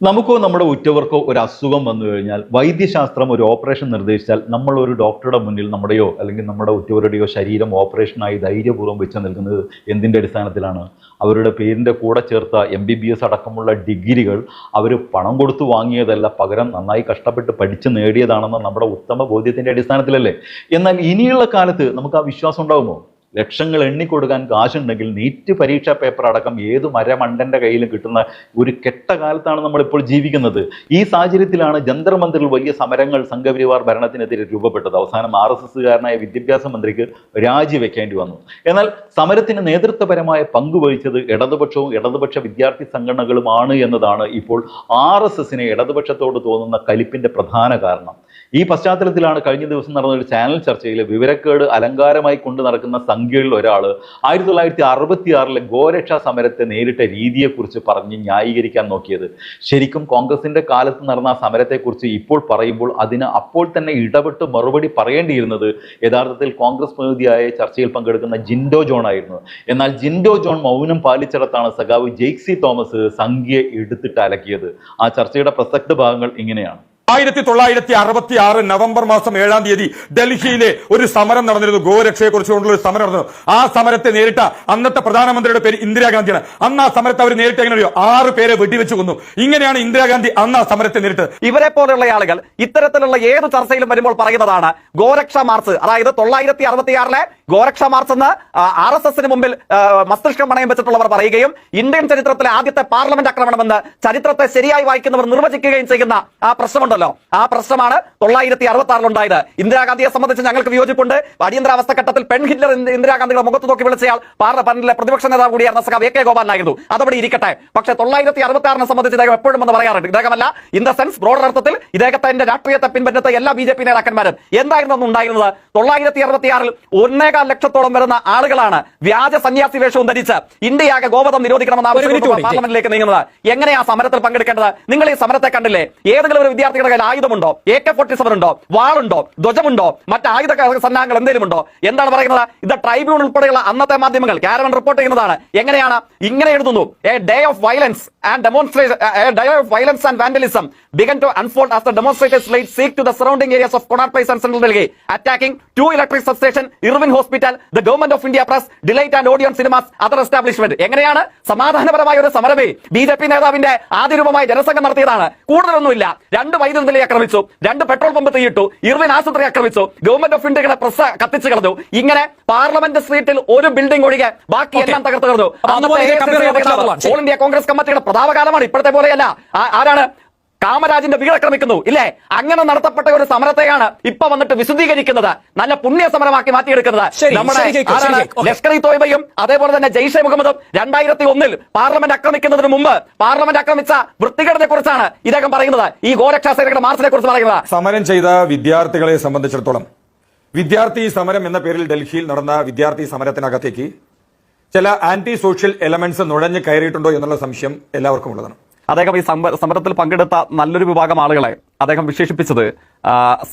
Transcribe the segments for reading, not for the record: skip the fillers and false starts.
നമുക്കോ നമ്മുടെ ഉറ്റവർക്കോ ഒരു അസുഖം വന്നു കഴിഞ്ഞാൽ വൈദ്യശാസ്ത്രം ഒരു ഓപ്പറേഷൻ നിർദ്ദേശിച്ചാൽ നമ്മൾ ഒരു ഡോക്ടറുടെ മുന്നിൽ നമ്മുടെയോ അല്ലെങ്കിൽ നമ്മുടെ ഉറ്റവരുടെയോ ശരീരം ഓപ്പറേഷനായി ധൈര്യപൂർവ്വം വെച്ച് നിൽക്കുന്നത് എന്തിൻ്റെ അടിസ്ഥാനത്തിലാണ്? അവരുടെ പേരിൻ്റെ കൂടെ ചേർത്ത MBBS അടക്കമുള്ള ഡിഗ്രികൾ അവർ പണം കൊടുത്തു വാങ്ങിയതല്ല, പകരം നന്നായി കഷ്ടപ്പെട്ട് പഠിച്ച് നേടിയതാണെന്ന നമ്മുടെ ഉത്തമ ബോധ്യത്തിൻ്റെ അടിസ്ഥാനത്തിലല്ലേ? എന്നാൽ ഇനിയുള്ള കാലത്ത് നമുക്ക് ആ വിശ്വാസം ഉണ്ടാകുമോ? ലക്ഷങ്ങൾ എണ്ണിക്കൊടുക്കാൻ കാശുണ്ടെങ്കിൽ നീറ്റ് പരീക്ഷാ പേപ്പർ അടക്കം ഏത് മരമണ്ടൻ്റെ കയ്യിലും കിട്ടുന്ന ഒരു കെട്ട കാലത്താണ് നമ്മളിപ്പോൾ ജീവിക്കുന്നത്. ഈ സാഹചര്യത്തിലാണ് ജന്തർ മന്ദിറിൽ വലിയ സമരങ്ങൾ സംഘപരിവാർ ഭരണത്തിനെതിരെ രൂപപ്പെട്ടത്. അവസാനം RSSകാരനായ വിദ്യാഭ്യാസ മന്ത്രിക്ക് രാജിവെക്കേണ്ടി വന്നു. എന്നാൽ സമരത്തിന് നേതൃത്വപരമായ പങ്കുവഹിച്ചത് ഇടതുപക്ഷവും ഇടതുപക്ഷ വിദ്യാർത്ഥി സംഘടനകളുമാണ് എന്നതാണ് ഇപ്പോൾ RSSനെ ഇടതുപക്ഷത്തോട് തോന്നുന്ന കലിപ്പിൻ്റെ പ്രധാന കാരണം. ഈ പശ്ചാത്തലത്തിലാണ് കഴിഞ്ഞ ദിവസം നടന്ന ഒരു ചാനൽ ചർച്ചയിൽ വിവരക്കേട് അലങ്കാരമായി കൊണ്ടു നടക്കുന്ന സംഖ്യകളിൽ ഒരാൾ 1966 ഗോരക്ഷാ സമരത്തെ നേരിട്ട രീതിയെക്കുറിച്ച് പറഞ്ഞ് ന്യായീകരിക്കാൻ നോക്കിയത്. ശരിക്കും കോൺഗ്രസിന്റെ കാലത്ത് നടന്ന ആ സമരത്തെക്കുറിച്ച് ഇപ്പോൾ പറയുമ്പോൾ അതിന് അപ്പോൾ തന്നെ ഇടപെട്ട് മറുപടി പറയേണ്ടിയിരുന്നത് യഥാർത്ഥത്തിൽ കോൺഗ്രസ് പ്രതിനിധിയായ ചർച്ചയിൽ പങ്കെടുക്കുന്ന ജിൻഡോ ജോൺ ആയിരുന്നു. എന്നാൽ ജിൻഡോ ജോൺ മൗനം പാലിച്ചിടത്താണ് സഖാവ് ജെയ്സി തോമസ് സംഖ്യ എടുത്തിട്ട് അലക്കിയത്. ആ ചർച്ചയുടെ പ്രസക്ത ഭാഗങ്ങൾ ഇങ്ങനെയാണ്. 1966 നവംബർ മാസം 7-ാം തീയതി ഡൽഹിയിലെ ഒരു സമരം നടന്നിരുന്നു. ഗോരക്ഷയെ കുറിച്ചുകൊണ്ടുള്ള ഒരു സമരം നടന്നു. ആ സമരത്തെ നേരിട്ട അന്നത്തെ പ്രധാനമന്ത്രിയുടെ പേര് ഇന്ദിരാഗാന്ധിയാണ്. അന്ന് ആ സമരത്തെ അവർ നേരിട്ട് എങ്ങനെയോ 6 പേരെ വെടിവെച്ച് കൊന്നു. ഇങ്ങനെയാണ് ഇന്ദിരാഗാന്ധി അന്ന് ആ സമരത്തെ നേരിട്ട്. ഇവരെ പോലെയുള്ള ആളുകൾ ഇത്തരത്തിലുള്ള ഏത് ചർച്ചയിലും വരുമ്പോൾ പറയുന്നതാണ് ഗോരക്ഷ മാർച്ച്. അതായത് 1966 ഗോരക്ഷ മാർച്ച് എന്ന് RSSന് മുമ്പിൽ മസ്തിഷ്കം പണയം വെച്ചിട്ടുള്ളവർ പറയുകയും ഇന്ത്യൻ ചരിത്രത്തിലെ ആദ്യത്തെ പാർലമെന്റ് ആക്രമണമെന്ന് ചരിത്രത്തെ ശരിയായി വായിക്കുന്നവർ നിർവചിക്കുകയും ചെയ്യുന്ന ആ പ്രശ്നമുണ്ട്. ആ പ്രശ്നമാണ് 1966 ഉണ്ടായത്. ഇന്ദിരാഗാന്ധിയെ സംബന്ധിച്ച് ഞങ്ങൾക്ക് വിയോജിപ്പുണ്ട്. അടിയന്തരാവസ്ഥ ഘട്ടത്തിൽ പെൺ ഹിറ്റ്ലർ ഇന്ദിരാഗാന്ധിയുടെ മുഖത്ത് നോക്കി വിളിച്ചയാൾ പാർലമെന്റിലെ പ്രതിപക്ഷ നേതാവ് കൂടിയായിരുന്ന സഖാവ് AK ഗോപാലനായിരുന്നു. അതവിടെ ഇരിക്കട്ടെ. പക്ഷേ 1966 സംബന്ധിച്ച് ഇദ്ദേഹം എപ്പോഴും എന്ന് പറയാറുണ്ട്. ഇദ്ദേഹമല്ല, ഇൻ ദ സെൻസ് ബ്രോഡർ അർത്ഥത്തിൽ ഇദ്ദേഹത്തിന്റെ രാഷ്ട്രീയത്തെ പിൻപറ്റത്തെ എല്ലാ BJP നേതാക്കന്മാരും എന്തായിരുന്നു ഉണ്ടായിരുന്നത്? 1966 1.25 ലക്ഷത്തോളം വരുന്ന ആളുകളാണ് വ്യാജ സന്യാസി വേഷവും ധരിച്ച് ഇന്ത്യയാകെ ഗോവധം നിരോധിക്കണമെന്ന് ആവശ്യപ്പെട്ട് പാർലമെന്റിലേക്ക് നീങ്ങുന്നത്. എങ്ങനെയാ സമരത്തിൽ പങ്കെടുക്കേണ്ടത്? നിങ്ങൾ ഈ സമരത്തെ കണ്ടില്ലേ? ഏതെങ്കിലും ഒരു വിദ്യാർത്ഥികളുടെ ആയുധമുണ്ടോ? AK-47 ഉണ്ടോ? വാളുണ്ടോ? ധ്വജമുണ്ടോ? മറ്റ് ആയുധ സന്നാഹങ്ങൾ എന്തെങ്കിലും ഉണ്ടോ? എന്താണ് പറയുന്നത്? ഇത് ട്രൈബ്യൂൺ ഉൾപ്പെടെയുള്ള അന്നത്തെ മാധ്യമങ്ങൾ കാരവൻ റിപ്പോർട്ട് ചെയ്യുന്നതാണ്. എങ്ങനെയാണ്? ഇങ്ങനെ എഴുതുന്നു: A day of violence and demonstration, day of violence and vandalism began to unfold as the demonstrators laid siege to the surrounding areas of Connaught Place and Central Delhi, attacking 2 electric substation, Irvin Hospital, the Government of India Press, Delight and Odeon Cinemas, other establishment. എങ്ങനെയാണ്? സമാധാനപരമായ ഒരു സമരമേ BJP നേതാവിന്റെ ആദ്യരൂപമായ ജനസംഘം നടത്തിയതാണ്. കൂടുതലൊന്നുമില്ല. 2 വൈദ്യുതി നിലയെ ആക്രമിച്ചു, 2 petrol pump തീയിട്ടു, Irwin ആശുപത്രി ആക്രമിച്ചു, ഗവൺമെന്റ് ഓഫ് ഇന്ത്യയുടെ പ്രസ് കത്തിച്ചു കളഞ്ഞു. ഇങ്ങനെ പാർലമെന്റ് സ്ട്രീറ്റിൽ ഒരു ബിൽഡിംഗ് ഒഴികെ ബാക്കി എല്ലാം തകർത്ത് കളഞ്ഞു. ഓൾ ഇന്ത്യ കോൺഗ്രസ് കമ്മിറ്റിയുടെ പ്രതാപകാലമാണ്. ഇപ്പോഴത്തെ പോലെയല്ല. ആരാണ്? കാമരാജിന്റെ വീട് ആക്രമിക്കുന്നു ഇല്ലേ? അങ്ങനെ നടത്തപ്പെട്ട ഒരു സമരത്തെയാണ് ഇപ്പൊ വന്നിട്ട് വിശദീകരിക്കുന്നത്, നല്ല പുണ്യ സമരമാക്കി മാറ്റിയെടുക്കുന്നത്. നമ്മുടെ ലഷ്കർ-ഇ തോയ്ബയും അതേപോലെ തന്നെ ജെയ്ഷെ മുഹമ്മദും 2001 പാർലമെന്റ് ആക്രമിക്കുന്നതിന് മുമ്പ് പാർലമെന്റ് ആക്രമിച്ച വൃത്തികേടിനെ കുറിച്ചാണ് ഇദ്ദേഹം പറയുന്നത്. ഈ ഗോരക്ഷാ സേനയുടെ മാർച്ചിനെ കുറിച്ച് പറയുന്നത്. സമരം ചെയ്ത വിദ്യാർത്ഥികളെ സംബന്ധിച്ചിടത്തോളം വിദ്യാർത്ഥി സമരം എന്ന പേരിൽ ഡൽഹിയിൽ നടന്ന വിദ്യാർത്ഥി സമരത്തിനകത്തേക്ക് ചില ആന്റി സോഷ്യൽ എലമെന്റ്സ് നുഴഞ്ഞു കയറിയിട്ടുണ്ടോ എന്നുള്ള സംശയം എല്ലാവർക്കും ഉള്ളതാണ്. അദ്ദേഹം ഈ സമരത്തിൽ പങ്കെടുത്ത നല്ലൊരു വിഭാഗം ആളുകളെ അദ്ദേഹം വിശേഷിപ്പിച്ചത്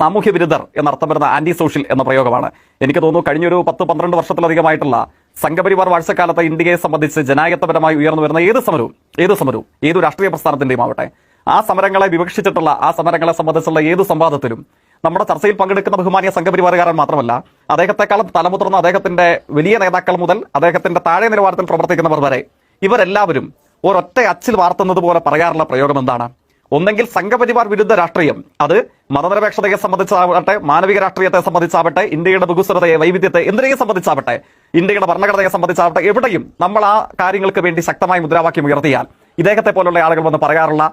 സാമൂഹ്യ വിരുദ്ധർ എന്നർത്ഥം വരുന്ന ആന്റി സോഷ്യൽ എന്ന പ്രയോഗമാണ്. എനിക്ക് തോന്നുന്നു കഴിഞ്ഞൊരു 10-12 വർഷത്തിലധികമായിട്ടുള്ള സംഘപരിവാർ വാഴ്ചക്കാലത്തെ ഇന്ത്യയെ സംബന്ധിച്ച് ജനായത്തപരമായി ഉയർന്നു വരുന്ന ഏത് സമരവും ഏത് രാഷ്ട്രീയ പ്രസ്ഥാനത്തിന്റെയും ആവട്ടെ, ആ സമരങ്ങളെ വിവക്ഷിച്ചിട്ടുള്ള, ആ സമരങ്ങളെ സംബന്ധിച്ചുള്ള ഏത് സംവാദത്തിലും നമ്മുടെ ചർച്ചയിൽ പങ്കെടുക്കുന്ന ബഹുമാനിയ സംഘപരിവാറുകാരൻ മാത്രമല്ല, അദ്ദേഹത്തെക്കാളും തലമുതിർന്ന അദ്ദേഹത്തിന്റെ വലിയ നേതാക്കൾ മുതൽ അദ്ദേഹത്തിന്റെ താഴെ നിലവാരത്തിൽ പ്രവർത്തിക്കുന്നവർ വരെ ഇവരെല്ലാവരും ഒരൊറ്റ അച്ചിൽ വാർത്തുന്നത് പോലെ പറയാറുള്ള പ്രയോഗം എന്താണ്? ഒന്നെങ്കിൽ സംഘപരിവാർ വിരുദ്ധ രാഷ്ട്രീയം, അത് മതനിരപേക്ഷതയെ സംബന്ധിച്ചാവട്ടെ, മാനവിക രാഷ്ട്രീയത്തെ സംബന്ധിച്ചാവട്ടെ, ഇന്ത്യയുടെ ബഹുസ്വരതയെ, വൈവിധ്യത്തെ എന്തിനേയും സംബന്ധിച്ചാവട്ടെ, ഇന്ത്യയുടെ ഭരണഘടനയെ സംബന്ധിച്ചാവട്ടെ, എവിടെയും നമ്മൾ ആ കാര്യങ്ങൾക്ക് വേണ്ടി ശക്തമായ മുദ്രാവാക്യം ഉയർത്തിയാൽ ഇദ്ദേഹത്തെ പോലുള്ള ആളുകൾ വന്ന് പറയാറുള്ള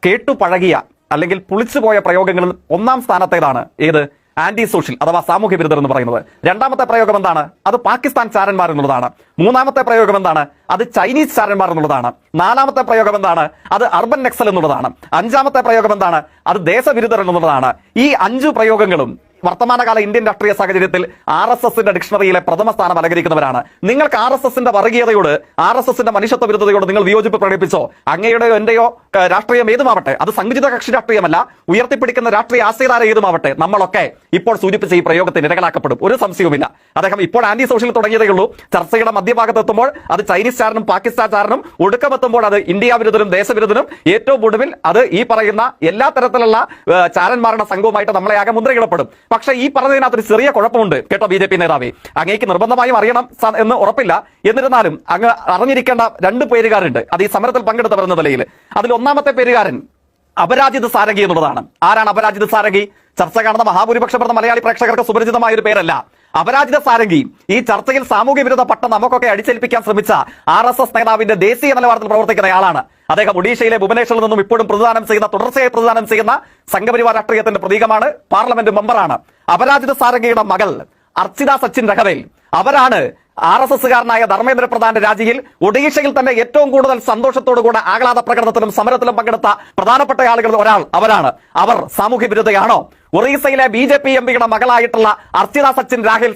കേട്ടുപഴകിയ അല്ലെങ്കിൽ പുളിച്ചുപോയ പ്രയോഗങ്ങളിൽ ഒന്നാം സ്ഥാനത്തേതാണ് ഏത്? ആന്റി സോഷ്യൽ അഥവാ സാമൂഹ്യ വിരുദ്ധർ എന്ന് പറയുന്നത്. രണ്ടാമത്തെ പ്രയോഗം എന്താണ്? അത് പാകിസ്ഥാൻ ചാരന്മാർ എന്നുള്ളതാണ്. മൂന്നാമത്തെ പ്രയോഗം എന്താണ്? അത് ചൈനീസ് ചാരന്മാർ എന്നുള്ളതാണ്. നാലാമത്തെ പ്രയോഗം എന്താണ്? അത് അർബൻ നക്സൽ എന്നുള്ളതാണ്. അഞ്ചാമത്തെ പ്രയോഗം എന്താണ്? അത് ദേശവിരുദ്ധർ എന്നുള്ളതാണ്. ഈ 5 പ്രയോഗങ്ങളും വർത്തമാനകാല ഇന്ത്യൻ രാഷ്ട്രീയ സാഹചര്യത്തിൽ RSSന്റെ ഡിക്ഷണറിയിലെ പ്രഥമ സ്ഥാനം അലങ്കരിക്കുന്നവരാണ്. നിങ്ങൾക്ക് RSSന്റെ വർഗീയതയോട്, RSSന്റെ മനുഷ്യത്വ വിരുദ്ധതയോട് നിങ്ങൾ വിയോജിപ്പ് പ്രകടിപ്പിച്ചോ, അങ്ങയുടെയോ എന്റെയോ രാഷ്ട്രീയം ഏതുമാവട്ടെ, അത് സംഘടിത കക്ഷി രാഷ്ട്രീയമല്ല, ഉയർത്തിപ്പിടിക്കുന്ന രാഷ്ട്രീയ ആശയധാര ഏതുമാവട്ടെ, നമ്മളൊക്കെ ഇപ്പോൾ സൂചിപ്പിച്ച ഈ പ്രയോഗത്തിന് ഇരകളാക്കപ്പെടും, ഒരു സംശയവുമില്ല. അദ്ദേഹം ഇപ്പോൾ ആന്റി സോഷ്യൽ തുടങ്ങിയതേ ഉള്ളൂ. ചർച്ചയുടെ മധ്യഭാഗത്ത് എത്തുമ്പോൾ അത് ചൈനീസ് ചാരനും പാകിസ്ഥാൻ ചാരനും, ഒടുക്കമെത്തുമ്പോൾ അത് ഇന്ത്യ വിരുദ്ധനും ദേശവിരുദ്ധനും, ഏറ്റവും ഒടുവിൽ അത് ഈ പറയുന്ന എല്ലാ തരത്തിലുള്ള ചാരന്മാരുടെ സംഘവുമായിട്ട് നമ്മളെ ആകെ മുദ്രയിടപ്പെടും. പക്ഷേ ഈ പറഞ്ഞതിനകത്തൊരു ചെറിയ കുഴപ്പമുണ്ട് കേട്ടോ BJP നേതാവേ. അങ്ങേക്ക് നിർബന്ധമായും അറിയണം എന്ന് ഉറപ്പില്ല, എന്നിരുന്നാലും അങ്ങ് അറിഞ്ഞിരിക്കേണ്ട 2 പേരുകാരുണ്ട് അത് ഈ സമരത്തിൽ പങ്കെടുത്തവർ എന്ന നിലയിൽ. അതിൽ ഒന്നാമത്തെ പേരുകാരൻ അപരാജിത് സാരംഗി എന്നുള്ളതാണ്. ആരാണ് അപരാജിത് സാരംഗി? ചർച്ച കാണുന്ന മഹാഭൂരിപക്ഷം പറഞ്ഞ മലയാളി പ്രേക്ഷകർക്ക് സുപരിചിതമായ ഒരു പേരല്ല. അപരാജിത സാരംഗി ഈ ചർച്ചയിൽ സാമൂഹ്യ വിരുദ്ധ പട്ടം നമുക്കൊക്കെ അടിച്ചേൽപ്പിക്കാൻ ശ്രമിച്ച RSS നേതാവിന്റെ ദേശീയ നിലവാരത്തിൽ പ്രവർത്തിക്കുന്നയാളാണ്. അദ്ദേഹം ഒഡീഷയിലെ ഭുവനേശ്വറിൽ നിന്നും ഇപ്പോഴും തുടർച്ചയായി പ്രതിദാനം ചെയ്യുന്ന സംഘപരിവാർ രാഷ്ട്രീയത്തിന്റെ പ്രതീകമാണ്, പാർലമെന്റ് മെമ്പറാണ്. അപരാജിത സാരംഗിയുടെ മകൾ അർച്ചിത സച്ചിൻ രഘവേൽ, അവരാണ് RSSകാരനായ ധർമ്മേന്ദ്ര പ്രധാന്റെ രാജിയിൽ ഒഡീഷയിൽ തന്നെ ഏറ്റവും കൂടുതൽ സന്തോഷത്തോടുകൂടെ ആഹ്ലാദ പ്രകടനത്തിലും സമരത്തിലും പങ്കെടുത്ത പ്രധാനപ്പെട്ട ആളുകളിൽ ഒരാൾ അവരാണ്. അവർ സാമൂഹ്യ വിരുദ്ധയാണോ? ഒറീസയിലെ BJP എംപിയുടെ മകളായിട്ടുള്ള അർച്ചിത സച്ചിൻ രാഹിൽ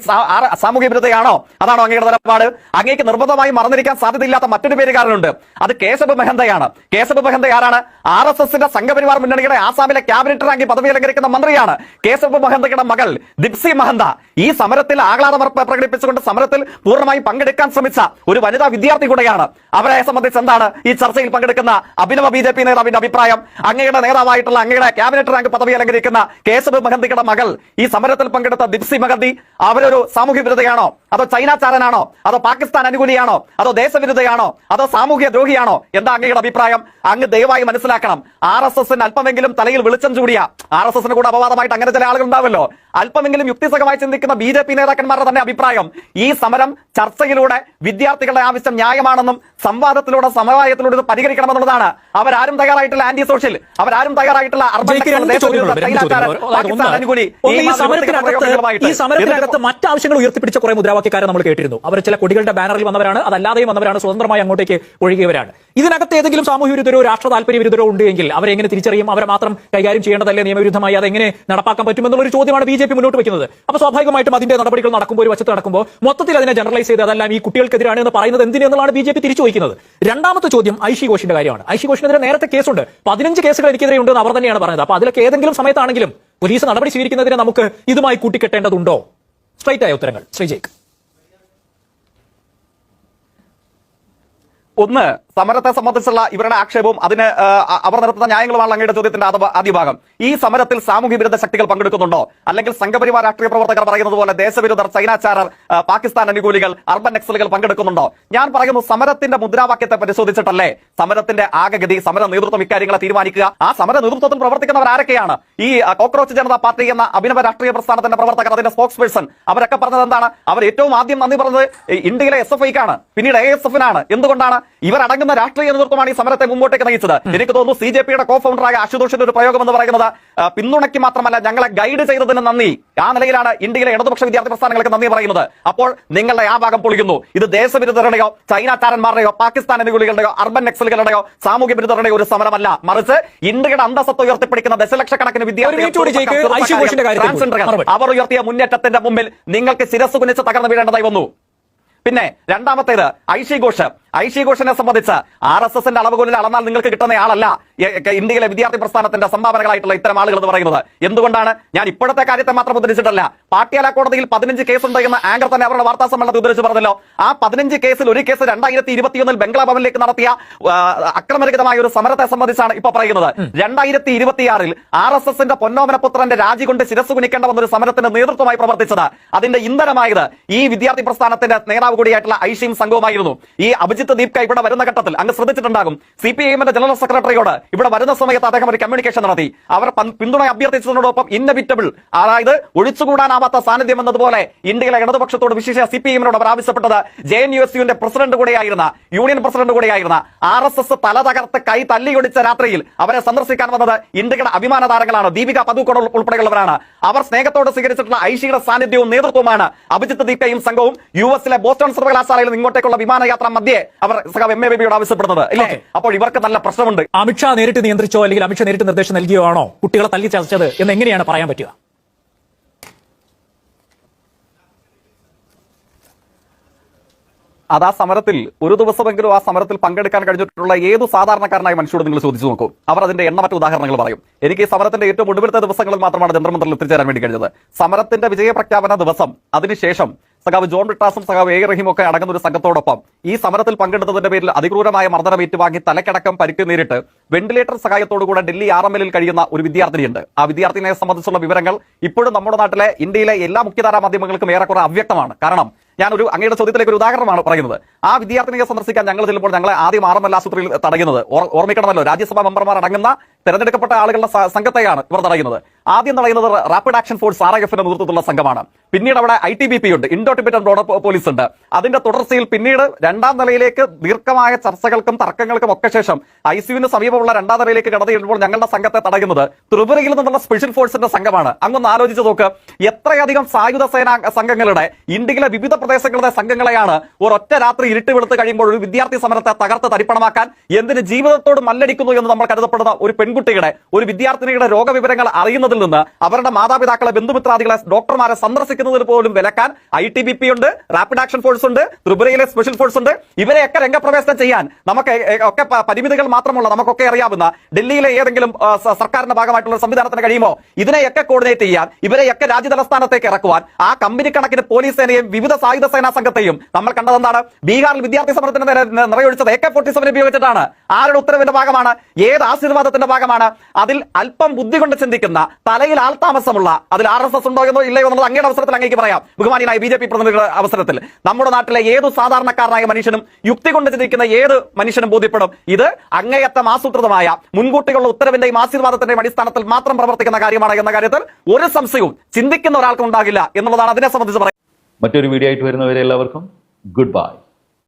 സാമൂഹ്യ വിരുദ്ധയാണോ? അതാണോ അങ്ങയുടെ നിലപാട്? അങ്ങേക്ക് നിർബന്ധമായി മറന്നിരിക്കാൻ സാധ്യതയില്ലാത്ത മറ്റൊരു പേരുകാരനുണ്ട്, അത് കേശബ് മെഹന്തയാണ്. കേശബ് മെഹന്ത ആരാണ്? RSSന്റെ സംഘപരിവാർ മുന്നണിയുടെ ആസാമിലെ ക്യാബിനറ്റ് റാങ്ക് പദവി അലങ്കരിക്കുന്ന മന്ത്രിയാണ്. കേശബ് മെഹന്തയുടെ മകൾ ദിപ്സി മഹന്ത ഈ സമരത്തിൽ ആഹ്ലാദം പ്രകടിപ്പിച്ചുകൊണ്ട് സമരത്തിൽ പൂർണ്ണമായും പങ്കെടുക്കാൻ ശ്രമിച്ച ഒരു വനിതാ വിദ്യാർത്ഥി കൂടെയാണ്. അവരെ സംബന്ധിച്ച് എന്താണ് ഈ ചർച്ചയിൽ പങ്കെടുക്കുന്ന അഭിനവ BJP നേതാവിന്റെ അഭിപ്രായം? അങ്ങയുടെ നേതാവായിട്ടുള്ള, അങ്ങയുടെ ക്യാബിനറ്റ് റാങ്ക് പദവി അലങ്കരിക്കുന്ന കേശബ് മെഹന്തിയുടെ മകൾ ഈ സമരത്തിൽ പങ്കെടുത്ത ദിപ്സി മെഹന്തി അവരൊരു സാമൂഹ്യ വിരുദ്ധയാണോ? അതോ ചൈനാചാരനാണോ? അതോ പാകിസ്ഥാൻ അനുകൂലിയാണോ? അതോ ദേശവിരുദ്ധയാണോ? അതോ സാമൂഹ്യ ദ്രോഹിയാണോ? എന്താ അങ്ങയുടെ അഭിപ്രായം? അങ്ങ് ദയവായി മനസ്സിലാക്കണം, RSSന് അല്പമെങ്കിലും തലയിൽ വെളിച്ചം ചൂടിയ, RSSന് കൂടെ അപവാദമായിട്ട് അങ്ങനെ ചില ആളുകൾ ഉണ്ടാവല്ലോ, അല്പമെങ്കിലും യുക്തിസഹമായി ചിന്തിക്കുന്ന BJP നേതാക്കന്മാരുടെ തന്നെ അഭിപ്രായം ഈ സമരം ചർച്ചയിലൂടെ വിദ്യാർത്ഥികളുടെ ആവശ്യം ന്യായമാണെന്നും സംവാദത്തിലൂടെ സമവായത്തിലൂടെ ഇത് പരിഹരിക്കണമെന്നുള്ളതാണ്. അവരാരും തയ്യാറായിട്ടില്ല ആന്റി സോഷ്യൽ, അവരാരും തയ്യാറായിട്ടില്ല ഈ സമരത്തിനകത്ത് മറ്റാവശ്യങ്ങൾ ഉയർത്തിപ്പിടിച്ച കുറെ മുദ്രാവാക്യക്കാരെ നമ്മൾ കേട്ടിരുന്നു. അവർ ചില കൊടികളുടെ ബാനറിൽ വന്നവരാണ്, അതല്ലാതെയും വന്നവരാണ്, സ്വതന്ത്രമായി അങ്ങോട്ടേക്ക് ഒഴുകിയവരാണ്. ഇതിനകത്ത് ഏതെങ്കിലും സാമൂഹ്യ വിരുദ്ധരോ രാഷ്ട്ര താല്പര്യ വിരുദ്ധരോ ഉണ്ട് എങ്കിൽ അവരെ എങ്ങനെ തിരിച്ചറിയും? അവരെ മാത്രം കൈകാര്യം ചെയ്യേണ്ടതല്ലേ നിയമവിരുദ്ധമായി? അതെങ്ങനെ നടപ്പാക്കാൻ പറ്റുമെന്നുള്ളൊരു ചോദ്യമാണ് BJP മുന്നോട്ട് വെക്കുന്നത്. അപ്പോൾ സ്വാഭാവികമായിട്ടും അതിന്റെ നടപടികൾ നടക്കുമ്പോൾ, ഒരു വശത്ത് നടക്കുമ്പോൾ മൊത്തത്തിൽ അതിനെ ജനറലൈസ് ചെയ്ത് അതെല്ലാം ഈ കുട്ടികൾക്കെതിരാണ് എന്ന് പറയുന്നത് എന്തിനെന്നുള്ളതാണ് BJP തിരിച്ചു വയ്ക്കുന്നത്. രണ്ടാമത്തെ ചോദ്യം ഐഷി ഘോഷിന്റെ കാര്യമാണ്. ഐഷി ഘോഷിനെതിരെ നേരത്തെ കേസുണ്ട്, 15 കേസുകൾ എനിക്കെതിരെ ഉണ്ടെന്ന് അവർ തന്നെയാണ് പറഞ്ഞത്. അപ്പോൾ അതിലൊക്കെ ഏതെങ്കിലും സമയത്താണെങ്കിലും പോലീസ് നടപടി സ്വീകരിക്കുന്നതിനെ നമുക്ക് ഇതുമായി കൂട്ടിക്കെട്ടേണ്ടതുണ്ടോ? സ്ട്രൈറ്റ് ആയ ഉത്തരങ്ങൾ ശ്രീജയ്ക്ക്. ഒന്ന്, സമരത്തെ സംബന്ധിച്ചുള്ള ഇവരുടെ ആക്ഷേപവും അതിന് അവർ നടത്തുന്ന ന്യായങ്ങളുമാണ് അങ്ങയുടെ ചോദ്യത്തിന്റെ ആദ്യ ഭാഗം. ഈ സമരത്തിൽ സാമൂഹ്യ വിരുദ്ധ ശക്തികൾ പങ്കെടുക്കുന്നുണ്ടോ? അല്ലെങ്കിൽ സംഘപരിവാർ രാഷ്ട്രീയ പ്രവർത്തകർ പറയുന്നത് പോലെ ദേശവിരുദ്ധർ, ചൈനാചാരർ, പാകിസ്ഥാൻ അനുകൂലികൾ, അർബൻ നക്സലുകൾ പങ്കെടുക്കുന്നുണ്ടോ? ഞാൻ പറയുന്നു, സമരത്തിന്റെ മുദ്രാവാക്യത്തെ പരിശോധിച്ചിട്ടല്ലേ സമരത്തിന്റെ ആകഗതി, സമര നേതൃത്വം ഇക്കാര്യങ്ങളെ തീരുമാനിക്കുക. ആ സമര നേതൃത്വത്തിൽ പ്രവർത്തിക്കുന്നവർ ആരൊക്കെയാണ്? ഈ കോക്രോച്ച് ജനതാ പാർട്ടി എന്ന അഭിനവ രാഷ്ട്രീയ പ്രസ്ഥാനത്തിന്റെ പ്രവർത്തകർ, അതിന്റെ സ്പോക്സ് പേഴ്സൺ, അവരൊക്കെ പറഞ്ഞത് എന്താണ്? അവർ ഏറ്റവും ആദ്യം നന്ദി പറഞ്ഞത് ഇന്ത്യയിലെ SFIക്കാണ്, പിന്നീട് ASFനാണ്. എന്തുകൊണ്ടാണ്? ഇവർ അടങ്ങുന്ന രാഷ്ട്രീയ നേതൃത്വമാണ് ഈ സമരത്തെ മുമ്പോട്ടേക്ക് നയിച്ചത്. എനിക്ക് തോന്നുന്നു CJPയുടെ കോ-ഫൗണ്ടറായ അശുതോഷിന്റെ ഒരു പ്രയോഗം എന്ന് പറയുന്നത് പിന്തുണയ്ക്ക് മാത്രമല്ല, ഞങ്ങളെ ഗൈഡ് ചെയ്തതിന് നന്ദി. ആ നിലയിലാണ് ഇന്ത്യയിലെ ഇടതുപക്ഷ വിദ്യാർത്ഥി പ്രസ്ഥാനങ്ങൾക്ക് നന്ദി പറയുന്നത്. അപ്പോൾ നിങ്ങളുടെ ആ ഭാഗം പൊളിക്കുന്നു. ഇത് ദേശവിരുദ്ധരുടെയോ ചൈനാചാരന്മാരുടെയോ പാകിസ്ഥാൻ അനുകൂലികളുടെയോ അർബൻ നക്സലുകളുടെയോ സാമൂഹ്യ വിരുദ്ധരുടെയോ ഒരു സമരമല്ല, മറിച്ച് ഇന്ത്യയുടെ അന്തസ്സത്ത് ഉയർത്തിപ്പിടിക്കുന്ന ദശലക്ഷക്കണക്കിന് വിദ്യാർത്ഥികൾ അവർ ഉയർത്തിയ മുന്നേറ്റത്തിന്റെ മുമ്പിൽ നിങ്ങൾക്ക് ശിരസ് കുനിച്ച് തകർന്നു വീഴേണ്ടതായി വന്നു. പിന്നെ രണ്ടാമത്തേത് ഐഷി ഘോഷിനെ സംബന്ധിച്ച് RSSന്റെ അളവുകോലിൽ അളന്നാൽ നിങ്ങൾക്ക് കിട്ടുന്ന ആളല്ല ഇന്ത്യയിലെ വിദ്യാർത്ഥി പ്രസ്ഥാനത്തിന്റെ സംഭാവനകളായിട്ടുള്ള ഇത്തരം ആളുകൾ എന്ന് പറയുന്നത്. എന്തുകൊണ്ടാണ്? ഞാൻ ഇപ്പോഴത്തെ കാര്യത്തെ മാത്രം ഉദ്ധരിച്ചിട്ടല്ല, പാട്യാല കോടതിയിൽ 15 കേസുണ്ട് എന്ന് ആങ്കർ തന്നെ അവരുടെ വാർത്താ സമ്മേളനത്തിൽ ഉദ്ധരിച്ച് പറഞ്ഞല്ലോ. ആ 15 കേസിൽ ഒരു കേസ് 2021 ബംഗ്ലാ ഭവനിലേക്ക് നടത്തിയ അക്രമരഹിതമായ ഒരു സമരത്തെ സംബന്ധിച്ചാണ് ഇപ്പൊ പറയുന്നത്. 2026 RSSന്റെ പൊന്നോമനപുത്രന്റെ രാജി കൊണ്ട് ശിരസ് കുനിക്കേണ്ട വന്നൊരു സമരത്തിന് നേതൃത്വമായി പ്രവർത്തിച്ചത്, അതിന്റെ ഇന്ധനമായത് ഈ വിദ്യാർത്ഥി പ്രസ്ഥാനത്തിന്റെ നേതാവ് കൂടിയായിട്ടുള്ള ഐഷിയും സംഘവുമായിരുന്നു. ഈ അഭിജിത്ത് ദീപ്ക ഇവിടെ വരുന്ന ഘട്ടത്തിൽ അങ്ങ് ശ്രദ്ധിച്ചിട്ടുണ്ടാകും, CPIMന്റെ ജനറൽ സെക്രട്ടറിയോട് ഇവിടെ വരുന്ന സമയത്ത് അദ്ദേഹം ഒരു കമ്മ്യൂണിക്കേഷൻ നടത്തി. അവർ പിന്തുണ അഭ്യർത്ഥിച്ചതിനോടൊപ്പം ഇന്നവിറ്റബിൾ, അതായത് ഒഴിച്ചുകൂടാനാവാത്ത സാന്നിധ്യം എന്നതുപോലെ ഇന്ത്യയിലെ ഇടതുപക്ഷത്തോട് വിശേഷ CPIMനോട് അവർ ആവശ്യപ്പെട്ടത് JNUSUവിന്റെ പ്രസിഡന്റ് കൂടെയായിരുന്ന, യൂണിയൻ പ്രസിഡന്റ് കൂടെയായിരുന്ന, RSS തല തകർത്ത് കൈ തല്ലിയൊടിച്ച രാത്രിയിൽ അവരെ സന്ദർശിക്കാൻ വന്നത് ഇന്ത്യയുടെ അഭിമാന താരങ്ങളാണ്, ദീപിക പദുക്കോൺ ഉൾപ്പെടെയുള്ളവരാണ്. അവർ സ്നേഹത്തോട് സ്വീകരിച്ചിട്ടുള്ള ഐഷിയുടെ സാന്നിധ്യവും നേതൃത്വമാണ് അഭിജിത്ത് ദീപ്കയും സംഘവും US ബോസ്റ്റൺ സർവകലാശാലയിൽ ഇങ്ങോട്ടേക്കുള്ള വിമാനയാത്ര മധ്യേ അവർ MA ബേബിയോട് ആവശ്യപ്പെടുന്നത് ഇല്ലേ? അപ്പോൾ ഇവർക്ക് നല്ല പ്രശ്നമുണ്ട്. അമിത്ഷാ നേരിട്ട് നിയന്ത്രിച്ചോ അല്ലെങ്കിൽ അമിത്ഷാ നേരിട്ട് നിർദ്ദേശം നൽകിയോ ആണോ കുട്ടികളെ തല്ലി ചതച്ചത് എന്ന് എങ്ങനെയാണ് പറയാൻ പറ്റുക? അത് ആ സമരത്തിൽ ഒരു ദിവസമെങ്കിലും ആ സമരത്തിൽ പങ്കെടുക്കാൻ കഴിഞ്ഞിട്ടുള്ള ഏതു സാധാരണക്കാരനായ മനുഷ്യരോട് നിങ്ങൾ ചോദിച്ചു നോക്കൂ, അവർ അതിന്റെ എണ്ണമറ്റ ഉദാഹരണങ്ങൾ പറയും. എനിക്ക് ഈ സമരത്തിന്റെ ഏറ്റവും ഒടുവിലത്തെ ദിവസങ്ങളിൽ മാത്രമാണ് ജന്തർ-മന്ദറിൽ എത്തിച്ചേരാൻ വേണ്ടി കഴിഞ്ഞത്. സമരത്തിന്റെ വിജയപ്രഖ്യാപന ദിവസം അതിനുശേഷം സഖാവ് ജോൺ ബ്രിട്ടാസും സഖാവ് എ റഹീം ഒക്കെ അടങ്ങുന്ന ഒരു സംഘത്തോടൊപ്പം ഈ സമരത്തിൽ പങ്കെടുത്തതിന്റെ പേരിൽ അതിക്രൂരമായ മർദ്ദനം ഏറ്റുവാങ്ങി തലക്കടക്കം പരിക്ക് നേരിട്ട് വെന്റിലേറ്റർ സഹായത്തോടുകൂടെ ഡൽഹി RML കഴിയുന്ന ഒരു വിദ്യാർത്ഥിനിയുണ്ട്. ആ വിദ്യാർത്ഥിനിയെ സംബന്ധിച്ചുള്ള വിവരങ്ങൾ ഇപ്പോഴും നമ്മുടെ നാട്ടിലെ ഇന്ത്യയിലെ എല്ലാ മുഖ്യധാരാ മാധ്യമങ്ങൾക്കും ഏറെക്കുറെ അവ്യക്തമാണ്. കാരണം ഞാനൊരു അങ്ങയുടെ ചോദ്യത്തിലേക്ക് ഒരു ഉദാഹരണമാണ് പറയുന്നത്. ആ വിദ്യാർത്ഥിനിയെ സന്ദർശിക്കാൻ ഞങ്ങൾ ചെല്ലുമ്പോൾ ഞങ്ങളെ ആദ്യം RML ആശുപത്രിയിൽ തടയുന്നത്, ഓർമ്മിക്കണമല്ലോ, രാജ്യസഭാ മെമ്പർമാർ അടങ്ങുന്ന തെരഞ്ഞെടുക്കപ്പെട്ട ആളുകളുടെ സംഘത്തെയാണ് ഇവർ തടയുന്നത്. ആദ്യം തടയുന്നത് റാപ്പിഡ് ആക്ഷൻ ഫോഴ്സ് RIF-ന്റെ നേതൃത്വത്തിലുള്ള സംഘമാണ്. പിന്നീട് അവിടെ ITBP ഉണ്ട്, ഇൻഡോ ടിബറ്റൻ ബോർഡർ പോലീസ് ഉണ്ട്. അതിന്റെ തുടർച്ചയിൽ പിന്നീട് രണ്ടാം നിലയിലേക്ക് ദീർഘമായ ചർച്ചകൾക്കും തർക്കങ്ങൾക്കും ഒക്കെ ശേഷം ICUവിന് സമീപമുള്ള രണ്ടാം നിലയിലേക്ക് കടന്നു ഞങ്ങളുടെ സംഘത്തെ തടയുന്നത് ത്രിപുരയിൽ നിന്നുള്ള സ്പെഷ്യൽ ഫോഴ്സിന്റെ സംഘമാണ്. അങ്ങൊന്ന് ആലോചിച്ച് നോക്ക്, എത്രയധികം സായുധ സേനാ സംഘങ്ങളുടെ ഇന്ത്യയിലെ വിവിധ പ്രദേശങ്ങളുടെ സംഘങ്ങളെയാണ് ഒരൊറ്റ രാത്രി ഇരുട്ട് വെളുത്ത് കഴിയുമ്പോൾ ഒരു വിദ്യാർത്ഥി സമരത്തെ തകർത്ത് തരിപ്പണമാക്കാൻ, എന്തിന് ജീവിതത്തോട് മല്ലടിക്കുന്നു എന്ന് നമ്മൾ കരുതപ്പെടുന്ന ഒരു പെൺകുട്ടിയുടെ, ഒരു വിദ്യാർത്ഥിനിയുടെ രോഗവിവരങ്ങൾ അറിയുന്നതിൽ നിന്ന് അവരുടെ മാതാപിതാക്കളെ, ബന്ധുമിത്രാദികളെ, ഡോക്ടർമാരെ സന്ദർശിക്കുന്നതിന് പോലും വിലക്കാൻ ITBP ഉണ്ട്, റാപ്പിഡ് ആക്ഷൻ ഫോഴ്സ് ഉണ്ട്, ത്രിപുരയിലെ സ്പെഷ്യൽ ഫോഴ്സ് ഉണ്ട്. ഇവരെയൊക്കെ രംഗപ്രവേശനം ചെയ്യാൻ നമുക്ക് ഒക്കെ പരിമിതികൾ മാത്രമുള്ള നമുക്കൊക്കെ അറിയാവുന്ന ഡൽഹിയിലെ ഏതെങ്കിലും സർക്കാരിന്റെ ഭാഗമായിട്ടുള്ള സംവിധാനത്തിന് കഴിയുമോ ഇതിനെയൊക്കെ കോർഡിനേറ്റ് ചെയ്യാൻ, ഇവരെയൊക്കെ രാജ്യതലസ്ഥാനത്തേക്ക് ഇറക്കുവാൻ? ആ കമ്പനി കണക്കിന് പോലീസ് സേനയും വിവിധ സായുധ സേനാ സംഘത്തെയും നമ്മൾ കണ്ടതെന്താണ്? ബീഹാറിൽ വിദ്യാർത്ഥി സമരത്തിന് നിറയൊഴിച്ചത് AK-47 ഉപയോഗിച്ചിട്ടാണ്. ആരുടെ ഉത്തരവിന്റെ ഭാഗമാണ്? ഏത് ആശീർവാദത്തിന്റെ ഭാഗമാണ്? അതിൽ അല്പം ബുദ്ധി കൊണ്ട് ചിന്തിക്കുന്ന, തലയിൽ ആൾതാമസമുള്ള, അതിൽ RSS ഉണ്ടോ എന്നോ ഇല്ലയോ എന്നുള്ളത് അങ്ങയുടെ അവസരത്തിൽ അങ്ങേക്ക് പറയാം, ബഹുമാനിയായ BJP പ്രതിനിധികളുടെ അവസരത്തിൽ. നമ്മുടെ നാട്ടിലെ ഏതു സാധാരണക്കാരനായ മനുഷ്യനും യുക്തി കൊണ്ട് ചിന്തിക്കുന്ന ഏത് മനുഷ്യനും ബോധ്യപ്പെടും ഇത് അങ്ങേയറ്റം ആസൂത്രിതമായ മുൻകൂട്ടിയുള്ള ഉത്തരവിന്റെയും ആശീർവാദത്തിന്റെയും അടിസ്ഥാനത്തിൽ മാത്രം പ്രവർത്തിക്കുന്ന കാര്യമാണ് എന്ന കാര്യത്തിൽ ഒരു സംശയവും ചിന്തിക്കുന്ന ഒരാൾക്കും ഉണ്ടാകില്ല എന്നുള്ളതാണ് അതിനെ സംബന്ധിച്ച് പറയുന്നത്. മറ്റൊരു വീഡിയോ ആയിട്ട് വരുന്നവരെ എല്ലാവർക്കും ഗുഡ് ബൈ.